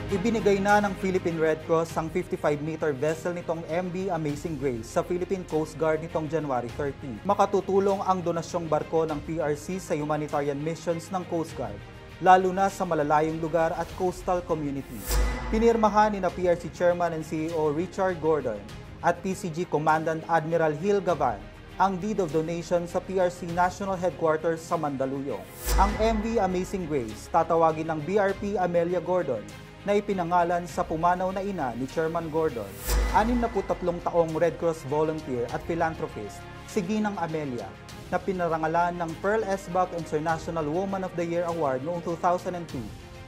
Ibinigay na ng Philippine Red Cross ang 55-meter vessel nitong MV Amazing Grace sa Philippine Coast Guard nitong January 30. Makatutulong ang donasyong barko ng PRC sa humanitarian missions ng Coast Guard, lalo na sa malalayong lugar at coastal communities. Pinirmahan ni PRC Chairman and CEO Richard Gordon at PCG Commandant Admiral Gil Gavan ang deed of donation sa PRC National Headquarters sa Mandaluyong. Ang MV Amazing Grace tatawagin ng BRP Amelia Gordon na ipinangalan sa pumanaw na ina ni Chairman Gordon. 63 taong Red Cross volunteer at philanthropist si Ginang Amelia na pinarangalan ng Pearl S. Buck International Woman of the Year Award noong 2002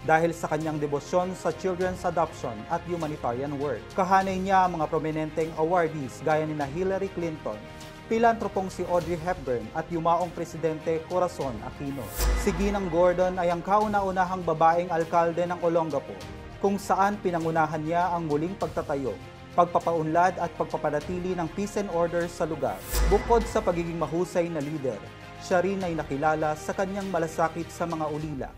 dahil sa kanyang debosyon sa children's adoption at humanitarian work. Kahanay niya ang mga prominenteng awardees gaya ni Hillary Clinton, pilantropong si Audrey Hepburn at yumaong presidente Corazon Aquino. Si Ginang Gordon ay ang kauna-unahang babaeng alkalde ng Olongapo, kung saan pinangunahan niya ang muling pagtatayo, pagpapaunlad at pagpapanatili ng peace and order sa lugar. Bukod sa pagiging mahusay na leader, siya rin ay nakilala sa kanyang malasakit sa mga ulila.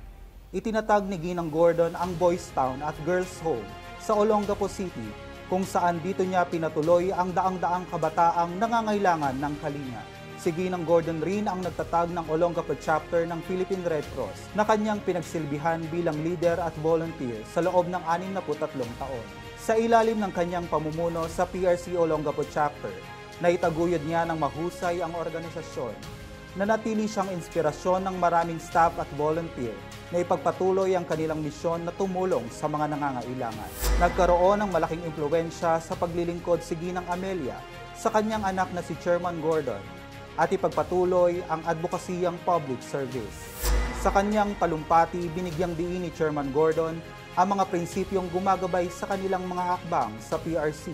Itinatag ni Ginang Gordon ang Boys Town at Girls Home sa Olongapo City, kung saan dito niya pinatuloy ang daang-daang kabataang nangangailangan ng kalinga. Si Ginang Gordon rin ang nagtatag ng Olongapo chapter ng Philippine Red Cross na kanyang pinagsilbihan bilang leader at volunteer sa loob ng 63 taon. Sa ilalim ng kanyang pamumuno sa PRC Olongapo chapter, naitaguyod niya ng mahusay ang organisasyon. Nanatili siyang inspirasyon ng maraming staff at volunteer na ipagpatuloy ang kanilang misyon na tumulong sa mga nangangailangan. Nagkaroon ng malaking impluwensya sa paglilingkod si Ginang Amelia sa kanyang anak na si Chairman Gordon at ipagpatuloy ang advokasiyang public service. Sa kanyang talumpati, binigyang diin ni Chairman Gordon ang mga prinsipyong gumagabay sa kanilang mga hakbang sa PRC.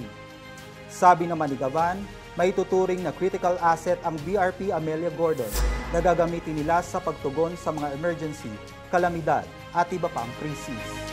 Sabi naman ni Gavan, may tuturing na critical asset ang BRP Amelia Gordon na gagamitin nila sa pagtugon sa mga emergency, kalamidad at iba pang krisis.